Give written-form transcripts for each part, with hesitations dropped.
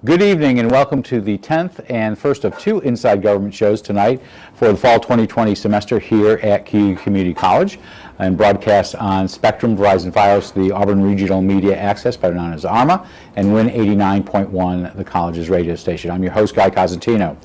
Good evening and welcome to the 10th and first of two Inside Government shows tonight for the fall 2020 semester here at KU Community College, and broadcast on Spectrum, Verizon Fios, the Auburn Regional Media Access, better known as ARMA, and Win 89.1, the college's radio station. I'm your host, Guy Cosentino.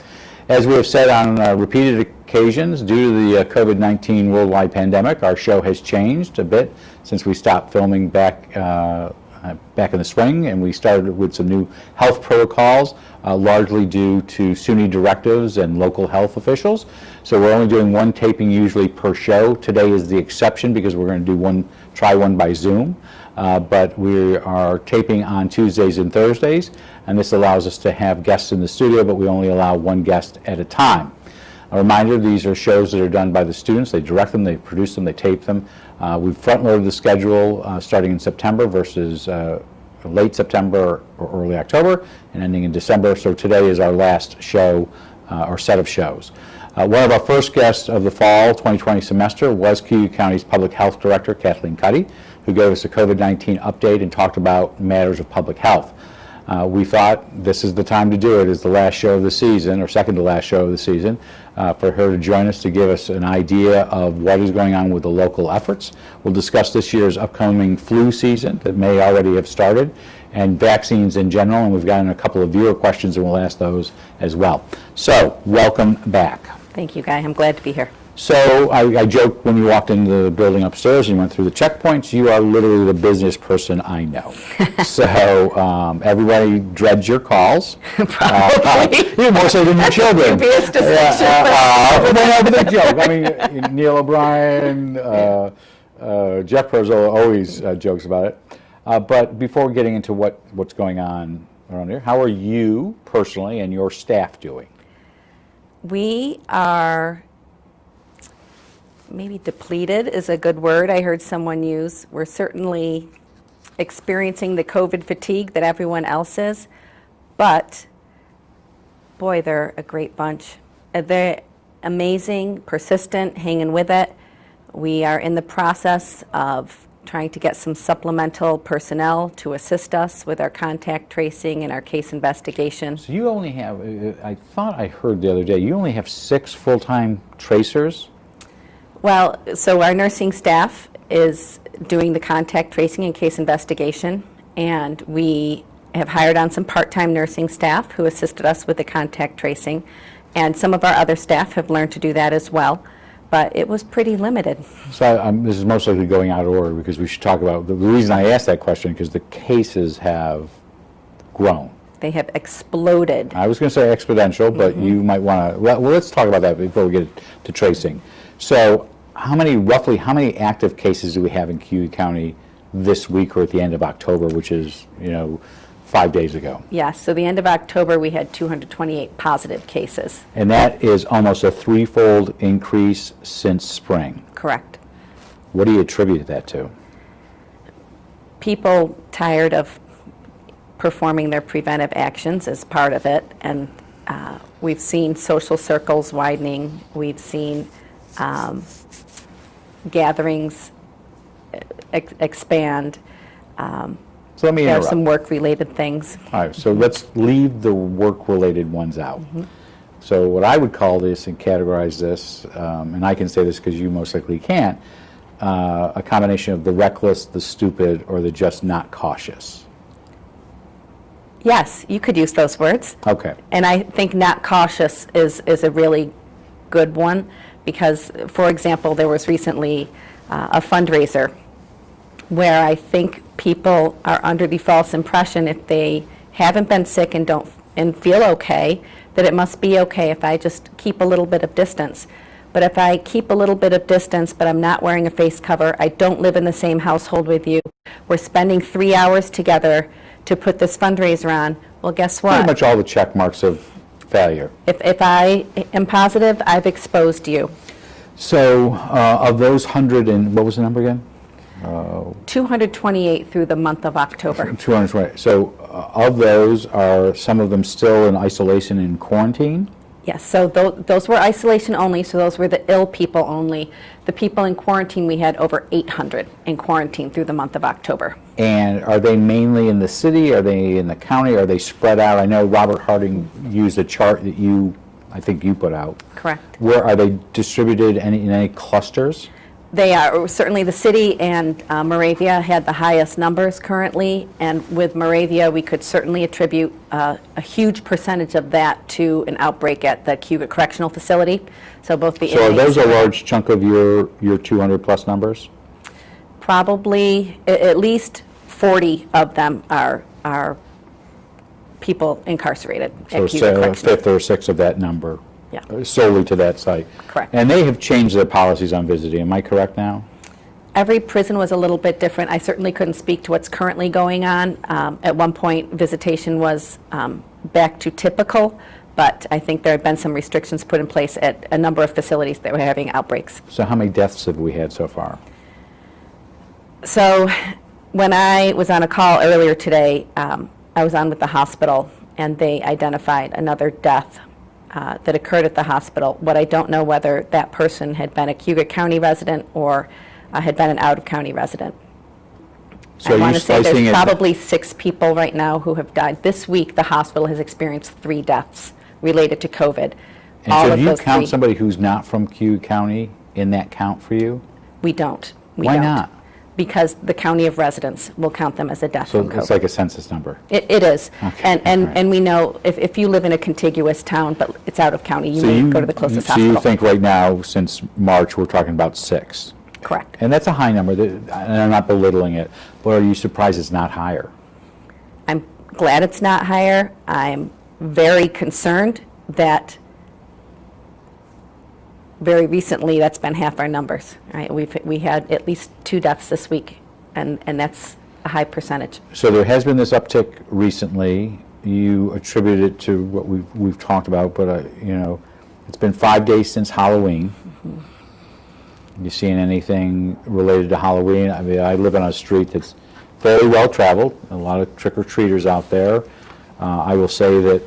As we have said on repeated occasions, due to the COVID-19 worldwide pandemic, our show has changed a bit since we stopped filming back in the spring, and we started with some new health protocols, largely due to SUNY directives and local health officials. So we're only doing one taping usually per show. Today is the exception because we're going to do try one by Zoom. But we are taping on Tuesdays and Thursdays, and this allows us to have guests in the studio, but we only allow one guest at a time. A reminder, these are shows that are done by the students. They direct them, they produce them, they tape them. We've front-loaded the schedule starting in September versus late September or early October and ending in December. So today is our last show or set of shows. One of our first guests of the fall 2020 semester was KU County's Public Health Director, Kathleen Cuddy, who gave us a COVID-19 update and talked about matters of public health. We thought this is the time to do it. It's the last show of the season, or second to last show of the season, for her to join us to give us an idea of what is going on with the local efforts. We'll discuss this year's upcoming flu season that may already have started, and vaccines in general, and we've gotten a couple of viewer questions and we'll ask those as well. So, welcome back. Thank you, Guy. I'm glad to be here. So I joked when you walked into the building upstairs and you went through the checkpoints, you are literally the business person I know. So everybody dreads your calls. Probably. Even more so than your children. Dubious distinction. But joke. I mean, Neil O'Brien, Jeff Perzo always jokes about it. But before getting into what's going on around here, how are you personally and your staff doing? We are... maybe depleted is a good word I heard someone use. We're certainly experiencing the COVID fatigue that everyone else is, but boy, they're a great bunch. They're amazing, persistent, hanging with it. We are in the process of trying to get some supplemental personnel to assist us with our contact tracing and our case investigation. So you only have, I thought I heard the other day, you only have 6 full-time tracers? Well, so our nursing staff is doing the contact tracing and case investigation, and we have hired on some part-time nursing staff who assisted us with the contact tracing, and some of our other staff have learned to do that as well, but it was pretty limited. So this is most likely going out of order because we should talk about, the reason I asked that question because the cases have grown. They have exploded. I was going to say exponential, but you might want to, well, let's talk about that before we get to tracing. So roughly how many active cases do we have in KU County this week or at the end of October, which is, 5 days ago? Yes, so the end of October we had 228 positive cases. And that is almost a 3-fold increase since spring. Correct. What do you attribute that to? People tired of performing their preventive actions as part of it, and we've seen social circles widening. We've seen gatherings expand. So let me there interrupt. are some work-related things. All right, so let's leave the work-related ones out. So what I would call this and categorize this, and I can say this because you most likely can't, a combination of the reckless, the stupid, or the just not cautious. Yes, you could use those words. Okay. And I think not cautious is a really good one because, for example, there was recently a fundraiser where I think people are under the false impression if they haven't been sick and feel okay, that it must be okay if I just keep a little bit of distance. But if I keep a little bit of distance, but I'm not wearing a face cover, I don't live in the same household with you, we're spending 3 hours together to put this fundraiser on, well, guess what? Pretty much all the check marks of failure. If I am positive, I've exposed you. So of those 100 and, what was the number again? 228 through the month of October. 220. So of those, are some of them still in isolation and quarantine? Yes, so those were isolation only, so those were the ill people only. The people in quarantine, we had over 800 in quarantine through the month of October. And are they mainly in the city? Are they in the county? Are they spread out? I know Robert Harding used a chart that I think you put out. Correct. Where are they distributed in any clusters? They are, certainly the city and Moravia had the highest numbers currently, and with Moravia, we could certainly attribute a huge percentage of that to an outbreak at the Cayuga Correctional Facility. So both the So are inmates those a large chunk of your 200 plus numbers? probably at least 40 of them are people incarcerated So at Cayuga a Correctional. fifth or sixth of that number? Yeah. Solely to that site? Correct. And they have changed their policies on visiting, am I correct now? Every prison was a little bit different. I certainly couldn't speak to what's currently going on. At one point, visitation was back to typical, but I think there have been some restrictions put in place at a number of facilities that were having outbreaks. So how many deaths have we had so far? So when I was on a call earlier today, I was on with the hospital, and they identified another death that occurred at the hospital. What I don't know whether that person had been a Cayuga County resident or had been an out-of-county resident. So I want to say slicing there's it- probably 6 people right now who have died. This week, the hospital has experienced 3 deaths related to COVID. And All so of do you those count 3 somebody who's not from Cayuga County in that count for you? We don't. We Why don't. not? Because the county of residence will count them as a death So from it's COVID. like a census number. It is. Okay, And all right. we know if you live in a contiguous town, but it's out of county, you So may go to the closest So hospital. you think right now, since March, we're talking about 6? Correct. And that's a high number, and I'm not belittling it, but are you surprised it's not higher? I'm glad it's not higher. I'm very concerned that very recently that's been half our numbers. Right? We had at least 2 deaths this week, and that's a high percentage. So there has been this uptick recently. You attribute it to what we've talked about, but it's been 5 days since Halloween. You seeing anything related to Halloween? I mean, I live on a street that's fairly well traveled. A lot of trick-or-treaters out there. I will say that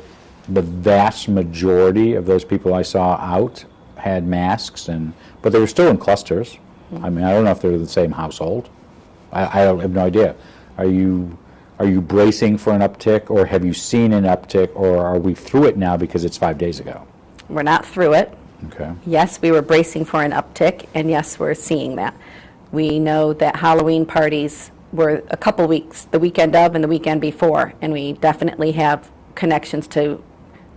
the vast majority of those people I saw out had masks, but they were still in clusters. I mean, I don't know if they're the same household. I have no idea. Are you bracing for an uptick, or have you seen an uptick, or are we through it now because it's 5 days ago? We're not through it. Okay. Yes, we were bracing for an uptick, and yes, we're seeing that. We know that Halloween parties were a couple weeks, the weekend of and the weekend before, and we definitely have connections to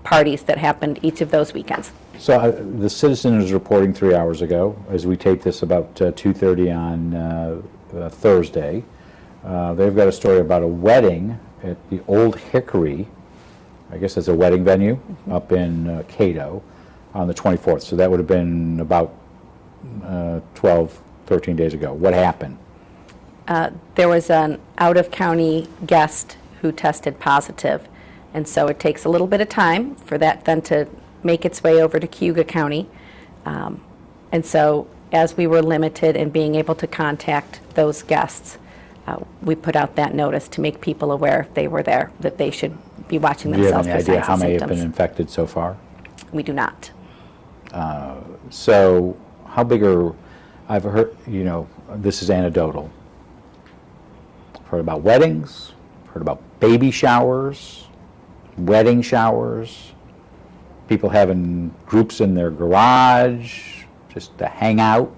parties that happened each of those weekends. So the Citizen is reporting 3 hours ago, as we tape this about 2:30 on Thursday. They've got a story about a wedding at the Old Hickory, I guess it's a wedding venue, up in Cato on the 24th. So that would have been about 12, 13 days ago. What happened? There was an out-of-county guest who tested positive, and so it takes a little bit of time for that then to make its way over to Cayuga County. And so as we were limited in being able to contact those guests, we put out that notice to make people aware if they were there, that they should be watching Do you have themselves any for idea signs how and many have been symptoms. infected so far? We do not. So how big are, I've heard, this is anecdotal. I've heard about weddings, heard about baby showers, wedding showers, people having groups in their garage just to hang out.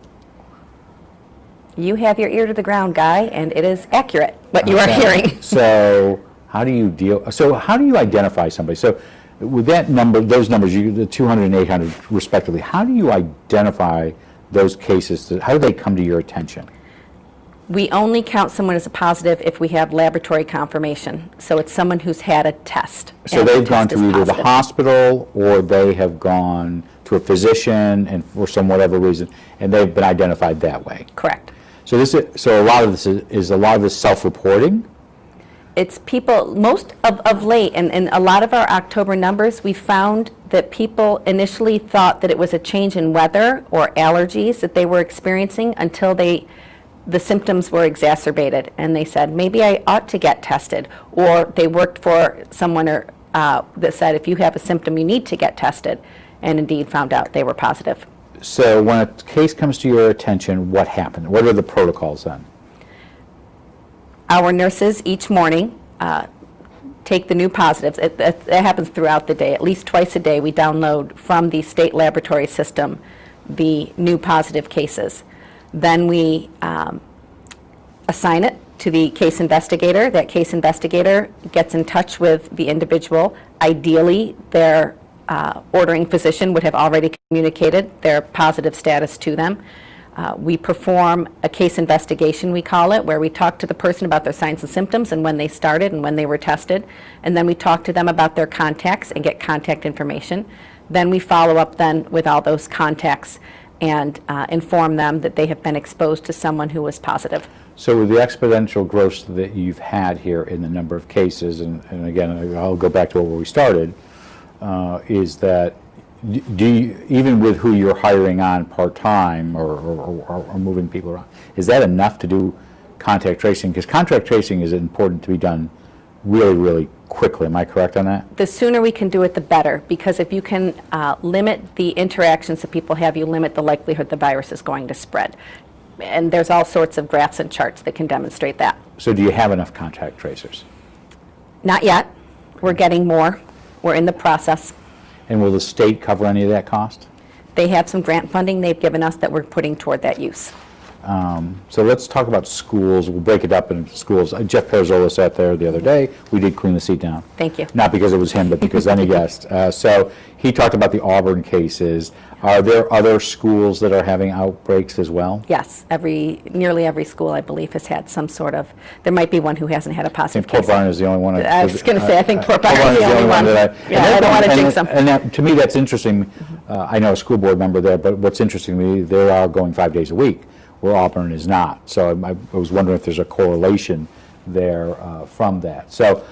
You have your ear to the ground, Guy, and it is accurate what you are Okay. hearing. So how do you identify somebody? So with that number, those numbers, the 200 and 800 respectively, how do you identify those cases? How do they come to your attention? We only count someone as a positive if we have laboratory confirmation. So it's someone who's had a test. So and the they've gone test to is either the positive. hospital or they have gone to a physician and for some whatever reason, and they've been identified that way. Correct. So a lot of this is a lot of this self-reporting. It's people, most of late, and a lot of our October numbers, we found that people initially thought that it was a change in weather or allergies that they were experiencing until the symptoms were exacerbated, and they said, maybe I ought to get tested. Or they worked for someone that said, if you have a symptom, you need to get tested. and indeed found out they were positive. So when a case comes to your attention, what happened? What are the protocols then? Our nurses each morning take the new positives. It happens throughout the day. At least twice a day we download from the state laboratory system the new positive cases. Then we assign it to the case investigator. That case investigator gets in touch with the individual. Ideally, their ordering physician would have already communicated their positive status to them. We perform a case investigation, we call it, where we talk to the person about their signs and symptoms and when they started and when they were tested. And then we talk to them about their contacts and get contact information. Then we follow up then with all those contacts and inform them that they have been exposed to someone who was positive. So with the exponential growth that you've had here in the number of cases, and again, I'll go back to where we started, is that do you, even with who you're hiring on part-time or moving people around, is that enough to do contact tracing? Because contact tracing is important to be done really, really quickly. Am I correct on that? The sooner we can do it, the better, because if you can limit the interactions that people have, you limit the likelihood the virus is going to spread. And there's all sorts of graphs and charts that can demonstrate that. So do you have enough contact tracers? Not yet. We're getting more. We're in the process. And will the state cover any of that cost? They have some grant funding they've given us that we're putting toward that use. So let's talk about schools. We'll break it up into schools. Jeff Perzola sat there the other day. We did clean the seat down. Thank you. Not because it was him, but because any guest. So he talked about the Auburn cases. Are there other schools that are having outbreaks as well? Yes, nearly every school, I believe, has had some sort of. There might be one who hasn't had a I positive think Port case. Barn is the only one. I was going to say, I think Port Barn Barn is the only one. that Yeah, I don't want to jinx them. And that, to me, that's interesting. I know a school board member there, but what's interesting to me, they are going 5 days a week, where Auburn is not. So I was wondering if there's a correlation there from that. So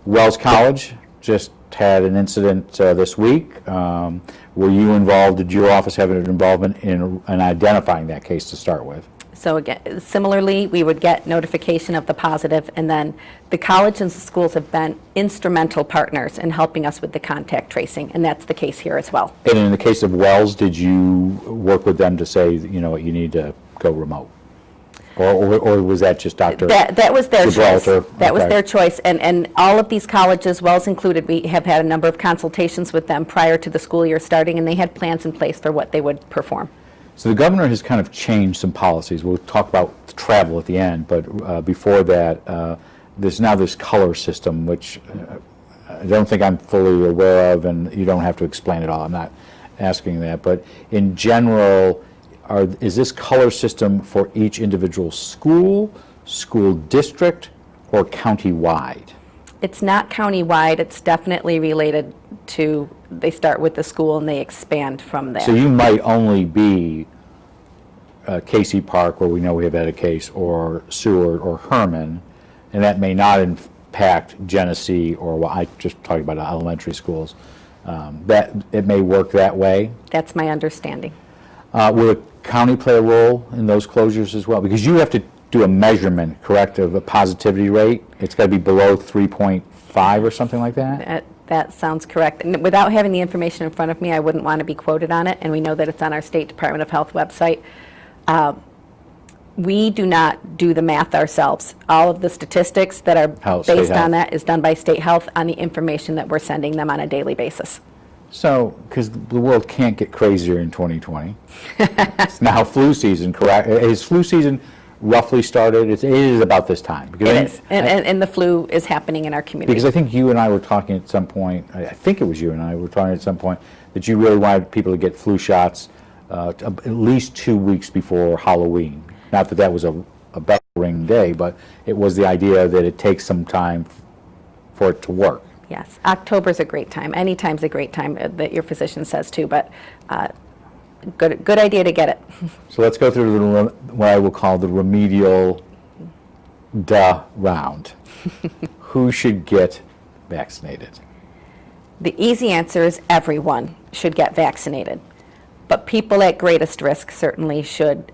Wells College just had an incident this week. Were you involved? Did your office have an involvement in identifying that case to start with? So again, similarly, we would get notification of the positive, and then the college and the schools have been instrumental partners in helping us with the contact tracing, and that's the case here as well. And in the case of Wells, did you work with them to say, you know what, you need to go remote? Or was that just Dr. That was their choice. Gibraltar? That was Okay. their choice, and all of these colleges, Wells included, we have had a number of consultations with them prior to the school year starting, and they had plans in place for what they would perform. So the governor has kind of changed some policies. We'll talk about travel at the end, but before that, there's now this color system, which I don't think I'm fully aware of, and you don't have to explain it all. I'm not asking that. But in general, is this color system for each individual school, school district, or county-wide? It's not county-wide. It's definitely related to, they start with the school and they expand from there. So you might only be Casey Park, where we know we have had a case, or Seward or Herman, and that may not impact Genesee or what I just talked about elementary schools. That it may work that way. That's my understanding. Will the county play a role in those closures as well? Because you have to do a measurement, correct, of a positivity rate. It's got to be below 3.5 or something like that? That sounds correct. And without having the information in front of me, I wouldn't want to be quoted on it, and we know that it's on our State Department of Health website. We do not do the math ourselves. All of the statistics that are based on that is done by State Health on the information that we're sending them on a daily basis. So, because the world can't get crazier in 2020. It's now flu season, correct? Is flu season roughly started? It is about this time. Because It is, and the flu is happening in our community. Because I think you and I were talking at some point, I think it was you and I were talking at some point, that you really wanted people to get flu shots at least 2 weeks before Halloween. Not that that was a bell ring day, but it was the idea that it takes some time for it to work. Yes, October's a great time. Any time's a great time that your physician says too, but good idea to get it. So let's go through what I will call the remedial round. Who should get vaccinated? The easy answer is everyone should get vaccinated, but people at greatest risk certainly should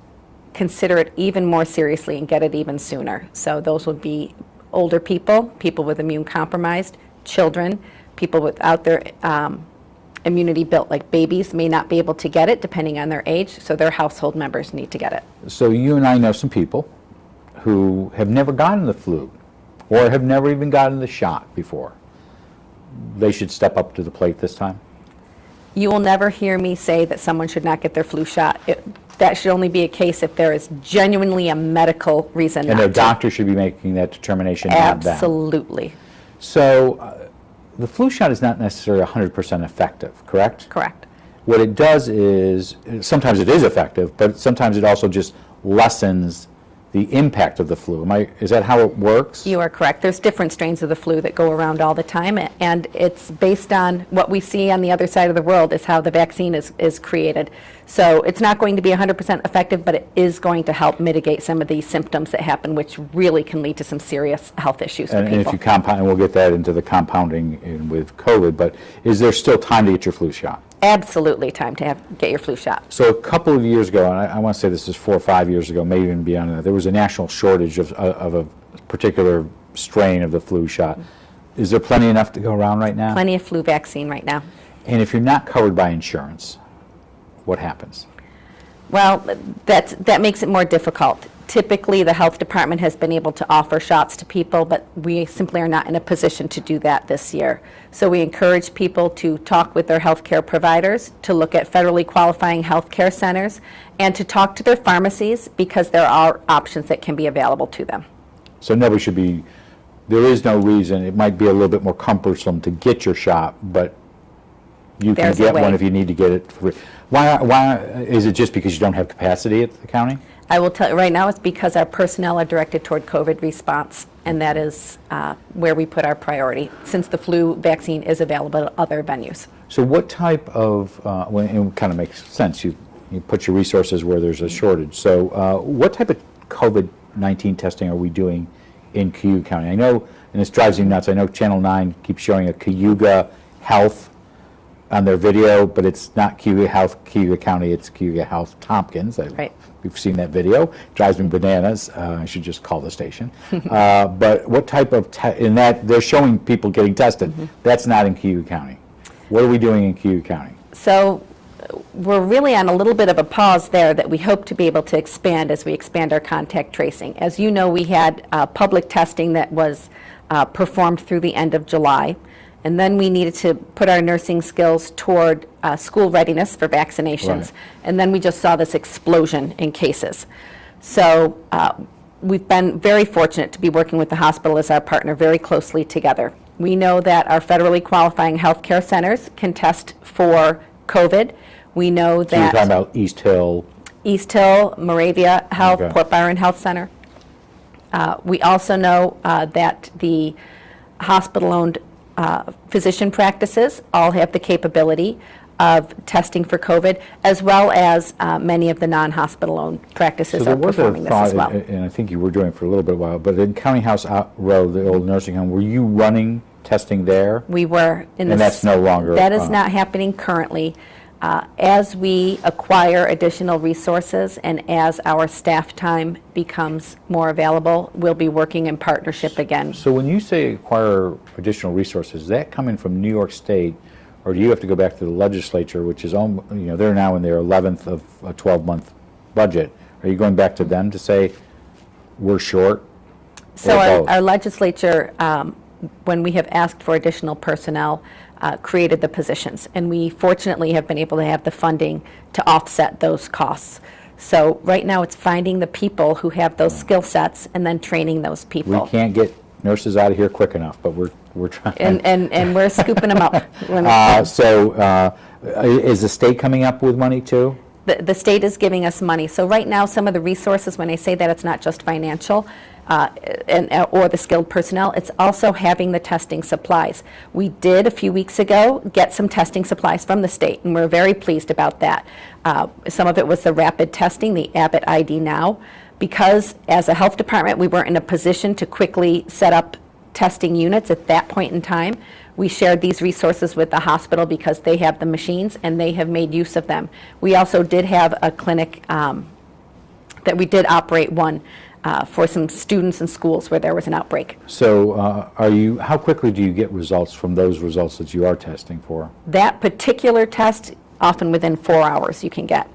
consider it even more seriously and get it even sooner. So those would be older people, people with immune compromised, children, people without their immunity built, like babies may not be able to get it depending on their age, so their household members need to get it. So you and I know some people who have never gotten the flu or have never even gotten the shot before. They should step up to the plate this time? You will never hear me say that someone should not get their flu shot. That should only be a case if there is genuinely a medical reason And not their to. doctor should be making that determination, not them. Absolutely. So the flu shot is not necessarily 100% effective, correct? Correct. What it does is, sometimes it is effective, but sometimes it also just lessens the impact of the flu. Is that how it works? You are correct. There's different strains of the flu that go around all the time, and it's based on what we see on the other side of the world is how the vaccine is created. So it's not going to be 100% effective, but it is going to help mitigate some of these symptoms that happen, which really can lead to some serious health issues for And people. if you compound, and we'll get that into the compounding with COVID, but is there still time to get your flu shot? Absolutely time to get your flu shot. So a couple of years ago, and I want to say this is 4 or 5 years ago, maybe even beyond that, there was a national shortage of a particular strain of the flu shot. Is there plenty enough to go around right now? Plenty of flu vaccine right now. And if you're not covered by insurance, what happens? Well, that makes it more difficult. Typically, the health department has been able to offer shots to people, but we simply are not in a position to do that this year. So we encourage people to talk with their healthcare providers, to look at federally qualifying healthcare centers, and to talk to their pharmacies because there are options that can be available to them. So nobody should be, there is no reason, it might be a little bit more cumbersome to get your shot, but you can There's a get one way. if you need to get it. Why is it just because you don't have capacity at the county? I will tell you right now it's because our personnel are directed toward COVID response, and that is where we put our priority, since the flu vaccine is available at other venues. So what type of, well, it kind of makes sense, you put your resources where there's a shortage. So what type of COVID-19 testing are we doing in Cayuga County? I know, and this drives you nuts, I know Channel 9 keeps showing a Cayuga Health on their video, but it's not Cayuga Health, Cayuga County, it's Cayuga Health Tompkins. Right. We've seen that video. Drives me bananas. I should just call the station. But what type of, in that, they're showing people getting tested. That's not in Cayuga County. What are we doing in Cayuga County? So we're really on a little bit of a pause there that we hope to be able to expand as we expand our contact tracing. As you know, we had public testing that was performed through the end of July. And then we needed to put our nursing skills toward school readiness for vaccinations. Right. And then we just saw this explosion in cases. So we've been very fortunate to be working with the hospital as our partner very closely together. We know that our federally qualifying healthcare centers can test for COVID. We know So you're that talking about East Hill. East Hill, Moravia Health, Okay. Port Byron Health Center. We also know that the hospital-owned physician practices all have the capability of testing for COVID, as well as many of the non-hospital-owned practices So are there was a performing this thought, as well. and I think you were doing it for a little bit while, but in County House Road, the old nursing home, were you running testing there? We were in And that's no longer, That is not happening currently. As we acquire additional resources and as our staff time becomes more available, we'll be working in partnership again. So when you say acquire additional resources, is that coming from New York State, or do you have to go back to the legislature, which is, they're now in their 11th of a 12-month budget? Are you going back to them to say, we're short? So Or both? our legislature, when we have asked for additional personnel, created the positions. And we fortunately have been able to have the funding to offset those costs. So right now it's finding the people who have those skill sets and then training those We people. can't get nurses out of here quick enough, but we're trying. And we're scooping them up. Is the state coming up with money too? The state is giving us money. So right now, some of the resources, when I say that, it's not just financial or the skilled personnel, it's also having the testing supplies. We did, a few weeks ago, get some testing supplies from the state, and we're very pleased about that. Some of it was the rapid testing, the Abbott ID Now, because as a health department, we weren't in a position to quickly set up testing units at that point in time. We shared these resources with the hospital because they have the machines and they have made use of them. We also did have a clinic that we did operate one for some students and schools where there was an outbreak. So how quickly do you get results from those results that you are testing for? That particular test, often within 4 hours you can get.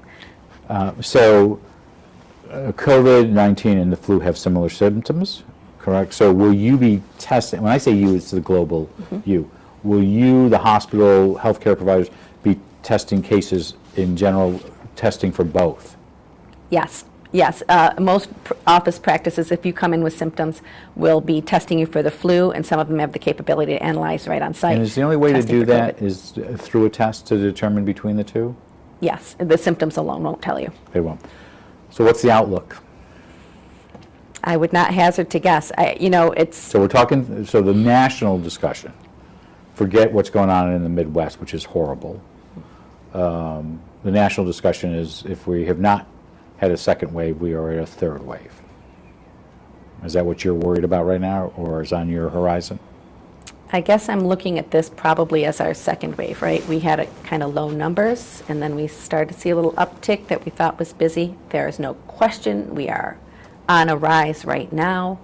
COVID-19 and the flu have similar symptoms, correct? So will you be testing, when I say you, it's the global you, will you, the hospital, healthcare providers, be testing cases in general, testing for both? Yes. Yes, most office practices, if you come in with symptoms, will be testing you for the flu, and some of them have the capability to analyze right on site. And is the only way to testing do for that COVID. is through a test to determine between the two? Yes, the symptoms alone won't tell you. They won't. So what's the outlook? I would not hazard to guess. It's So we're talking, so the national discussion, forget what's going on in the Midwest, which is horrible. The national discussion is if we have not had a second wave, we are at a third wave. Is that what you're worried about right now, or is on your horizon? I guess I'm looking at this probably as our second wave, right? We had a kind of low numbers, and then we started to see a little uptick that we thought was busy. There is no question we are on a rise right now.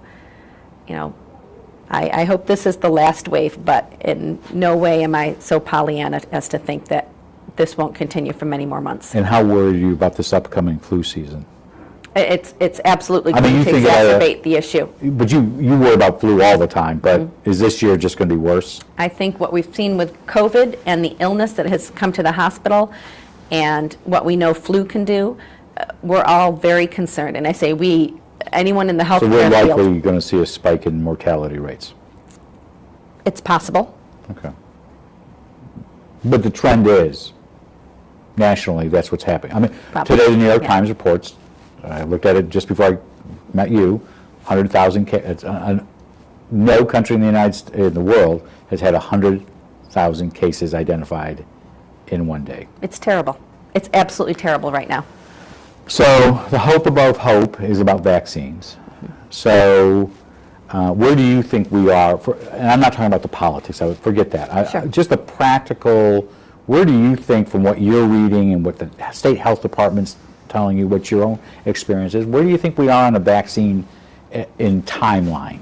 I hope this is the last wave, but in no way am I so Pollyanna as to think that this won't continue for many more months. And how worried are you about this upcoming flu season? It's absolutely I mean, going you to think exacerbate the issue. But you worry about flu all the time, but is this year just going to be worse? I think what we've seen with COVID and the illness that has come to the hospital and what we know flu can do, we're all very concerned. And I say we, anyone in the So we're healthcare field. likely going to see a spike in mortality rates. It's possible. Okay. But the trend is, nationally, that's what's happening. I mean, Probably, today the New York yeah. Times reports, I looked at it just before I met you, 100,000, no country in the world has had 100,000 cases identified in one day. It's terrible. It's absolutely terrible right now. So the hope above hope is about vaccines. So where do you think we are? And I'm not talking about the politics. I would forget that. Sure. Just the practical. Where do you think, from what you're reading and what the state health department's telling you, what your own experience is, where do you think we are on a vaccine in timeline?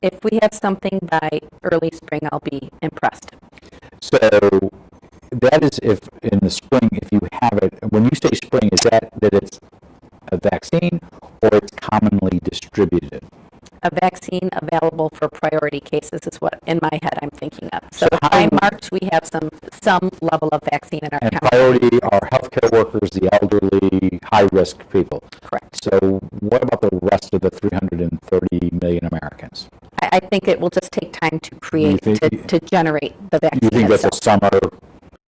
If we have something by early spring, I'll be impressed. So that is if in the spring, if you have it, when you say spring, is that it's a vaccine or it's commonly distributed? A vaccine available for priority cases is what, in my head, I'm thinking of. So So how- by March, we have some level of vaccine in our And county. priority are healthcare workers, the elderly, high-risk people. Correct. So what about the rest of the 330 million Americans? I think it will just take time to create, think- to generate the vaccine You think that's a itself. summer,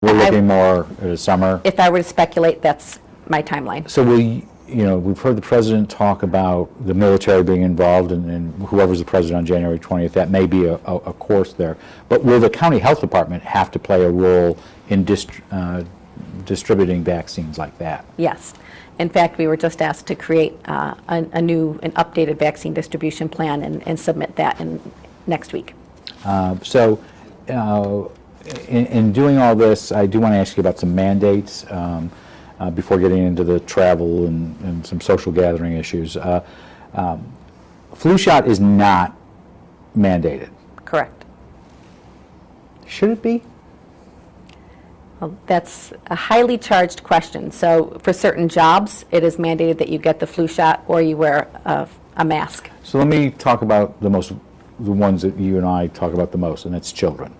we're looking more at a summer? If I were to speculate, that's my timeline. So we've heard the president talk about the military being involved, and whoever's the president on January 20th, that may be a course there. But will the county health department have to play a role in distributing vaccines like that? Yes. In fact, we were just asked to create an updated vaccine distribution plan and submit that next week. So in doing all this, I do want to ask you about some mandates before getting into the travel and some social gathering issues. Flu shot is not mandated. Correct. Should it be? Well, that's a highly charged question. So for certain jobs, it is mandated that you get the flu shot or you wear a mask. So let me talk about the ones that you and I talk about the most, and that's children.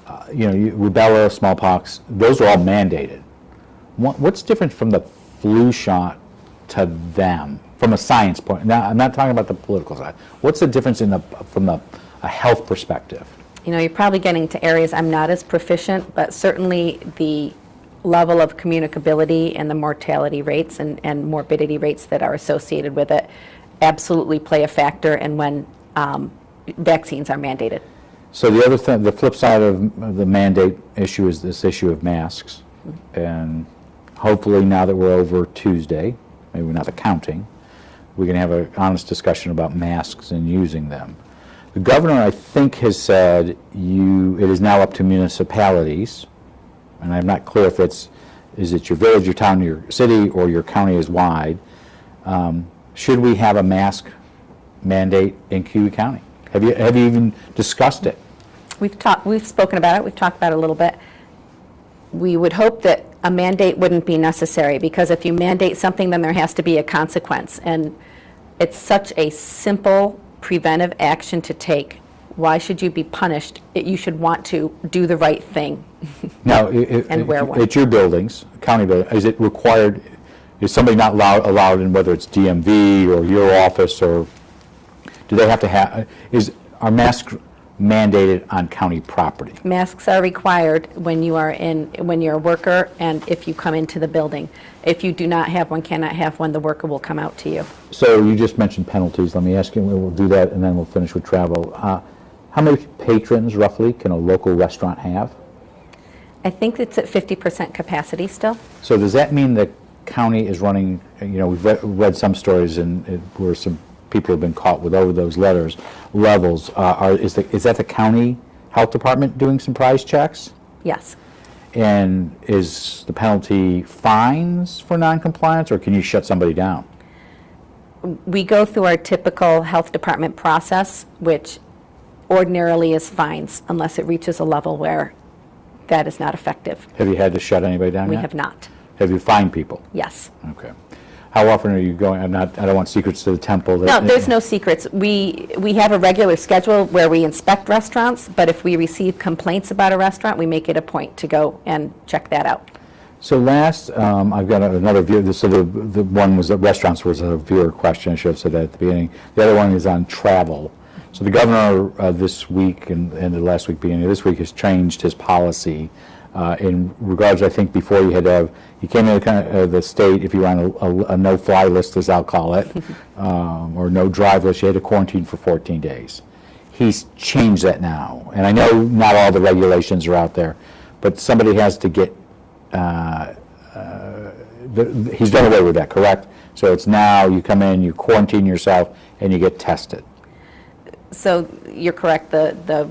Rubella, smallpox, those are all mandated. What's different from the flu shot to them, from a science point? Now, I'm not talking about the political side. What's the difference from a health perspective? You're probably getting to areas I'm not as proficient, but certainly the level of communicability and the mortality rates and morbidity rates that are associated with it absolutely play a factor in when vaccines are mandated. So the other thing, the flip side of the mandate issue is this issue of masks. And hopefully now that we're over Tuesday, maybe not the counting, we can have an honest discussion about masks and using them. The governor, I think, has said it is now up to municipalities, and I'm not clear if is it your village, your town, your city, or your county is wide. Should we have a mask mandate in Cuyahoga County? Have you even discussed it? We've spoken about it, we've talked about it a little bit. We would hope that a mandate wouldn't be necessary, because if you mandate something, then there has to be a consequence. And it's such a simple preventive action to take. Why should you be punished? You should want to do the right thing. Now, And wear one. at your buildings, county building, is it required, is somebody not allowed in, whether it's DMV or your office, or do they have to have, are masks mandated on county property? Masks are required when you're a worker and if you come into the building. If you do not have one, cannot have one, the worker will come out to you. So you just mentioned penalties. Let me ask you, we'll do that and then we'll finish with travel. How many patrons roughly can a local restaurant have? I think it's at 50% capacity still. So does that mean the county is running, we've read some stories where some people have been caught with over those levels. Is that the county health department doing some price checks? Yes. And is the penalty fines for noncompliance, or can you shut somebody down? We go through our typical health department process, which ordinarily is fines, unless it reaches a level where that is not effective. Have you had to shut anybody down We yet? have not. Have you fined people? Yes. Okay. How often are you going? I don't want secrets to the temple. No, there's no secrets. We have a regular schedule where we inspect restaurants, but if we receive complaints about a restaurant, we make it a point to go and check that out. So last, I've got another viewer. So the one was that restaurants was a viewer question. I should have said that at the beginning. The other one is on travel. So the governor this week and the last week, beginning of this week, has changed his policy in regards. I think before you came into the state if you were on a no-fly list, as I'll call it, or no drive list. You had to quarantine for 14 days. He's changed that now, and I know not all the regulations are out there, but somebody has to get. He's done away with that, correct? So it's now you come in, you quarantine yourself, and you get tested. So you're correct. The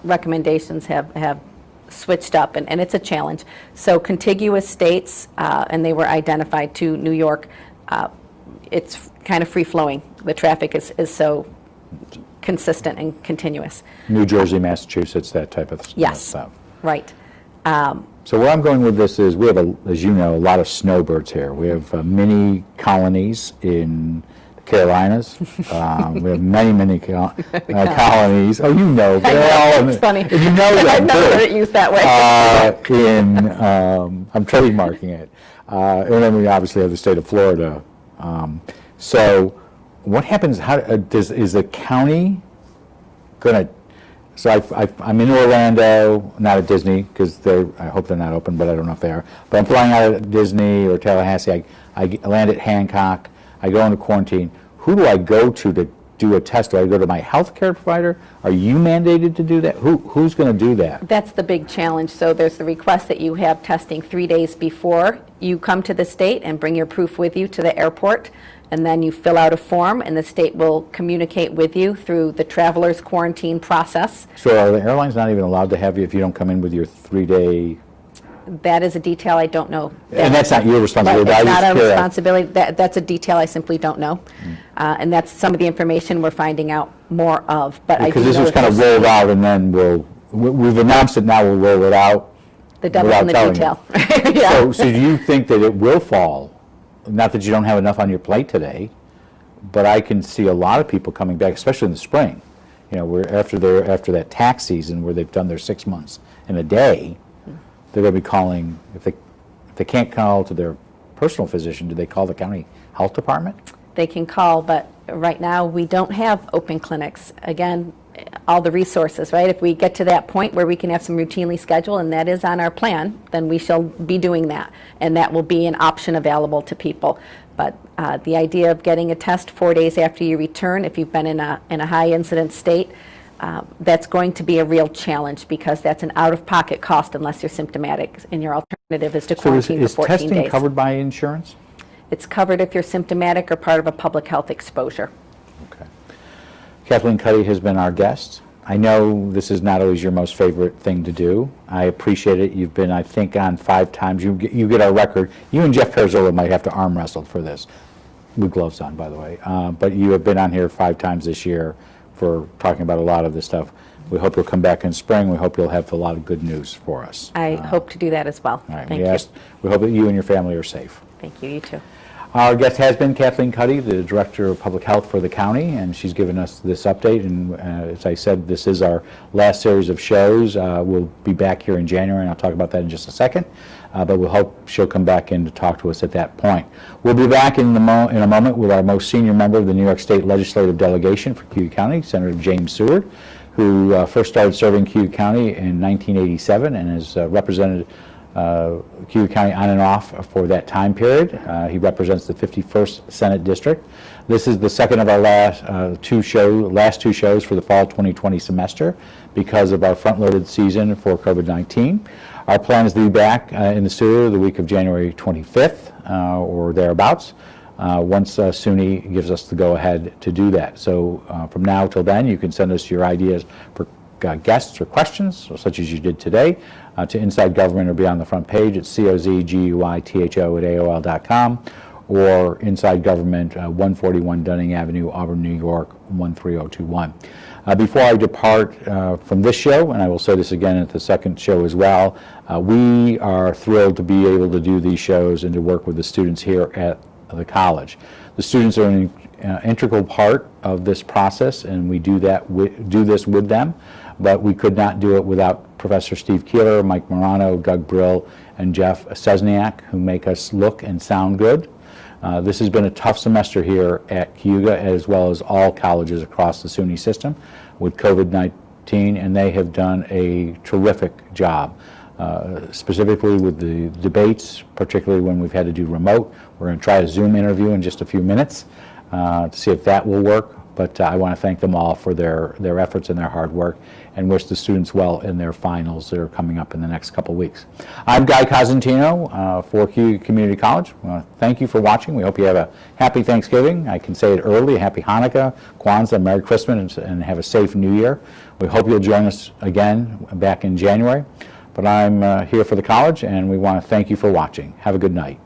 recommendations have switched up, and it's a challenge. So contiguous states, and they were identified to New York, it's kind of free-flowing. The traffic is so consistent and continuous. New Jersey, Massachusetts, that type of Yes, stuff. right. So where I'm going with this is we have, as you know, a lot of snowbirds here. We have mini colonies in the Carolinas. We have many colonies. Oh, you know. It's funny. And you know that, I've never heard it used that way. I'm trademarking it. And then we obviously have the state of Florida. So what happens, is the county going to, so I'm in Orlando, not at Disney, because I hope they're not open, but I don't know if they are. But I'm flying out of Disney or Tallahassee. I land at Hancock. I go into quarantine. Who do I go to do a test? Do I go to my health care provider? Are you mandated to do that? Who's going to do that? That's the big challenge. So there's the request that you have testing 3 days before you come to the state and bring your proof with you to the airport. And then you fill out a form, and the state will communicate with you through the traveler's quarantine process. So are the airlines not even allowed to have you if you don't come in with your 3-day? That is a detail I don't know. And that's not your responsibility. Right, it's not our responsibility. That's a detail I simply don't know. And that's some of the information we're finding out more of. But Because this was kind of rolled out, and then we've announced it, now we'll roll it out. The devil's in the detail. Yeah. So do you think that it will fall? Not that you don't have enough on your plate today, but I can see a lot of people coming back, especially in the spring. Where after that tax season where they've done their 6 months in a day, they're going to be calling. If they can't call to their personal physician, do they call the county health department? They can call, but right now we don't have open clinics. Again, all the resources, right? If we get to that point where we can have some routinely scheduled, and that is on our plan, then we shall be doing that, and that will be an option available to people. But the idea of getting a test 4 days after you return, if you've been in a high incidence state, that's going to be a real challenge, because that's an out-of-pocket cost unless you're symptomatic, and your alternative is to quarantine for 14 days. Is testing covered by insurance? It's covered if you're symptomatic or part of a public health exposure. Okay. Kathleen Cuddy has been our guest. I know this is not always your most favorite thing to do. I appreciate it. You've been, I think, on 5 times. You get our record. You and Jeff Perzola might have to arm wrestle for this. with gloves on, by the way. But you have been on here 5 times this year for talking about a lot of this stuff. We hope you'll come back in spring. We hope you'll have a lot of good news for us. I hope to do that as well. All right. Thank you. We hope that you and your family are safe. Thank you. You too. Our guest has been Kathleen Cuddy, the Director of Public Health for the county, and she's given us this update. And as I said, this is our last series of shows. We'll be back here in January, and I'll talk about that in just a second. But we'll hope she'll come back in to talk to us at that point. We'll be back in a moment with our most senior member of the New York State Legislative Delegation for Cuyahoga County, Senator James Seward, who first started serving Cuyahoga County in 1987 and has represented Cuyahoga County on and off for that time period. He represents the 51st Senate District. This is the second of our last two shows for the fall 2020 semester because of our front-loaded season for COVID-19. Our plan is to be back in the studio the week of January 25th or thereabouts once SUNY gives us the go-ahead to do that. So from now till then, you can send us your ideas for guests or questions, such as you did today, to Inside Government or be on the front page at cozguitho@aol.com or Inside Government, 141 Dunning Avenue, Auburn, New York, 13021. Before I depart from this show, and I will say this again at the second show as well, we are thrilled to be able to do these shows and to work with the students here at the college. The students are an integral part of this process, and we do this with them, but we could not do it without Professor Steve Keeler, Mike Morano, Doug Brill, and Jeff Sesniak, who make us look and sound good. This has been a tough semester here at Cuyahoga, as well as all colleges across the SUNY system with COVID-19, and they have done a terrific job. Specifically with the debates, particularly when we've had to do remote. We're going to try a Zoom interview in just a few minutes to see if that will work. But I want to thank them all for their efforts and their hard work and wish the students well in their finals that are coming up in the next couple weeks. I'm Guy Cosentino for Cuyahoga Community College. Thank you for watching. We hope you have a happy Thanksgiving. I can say it early, happy Hanukkah, Kwanzaa, Merry Christmas, and have a safe New Year. We hope you'll join us again back in January. But I'm here for the college, and we want to thank you for watching. Have a good night.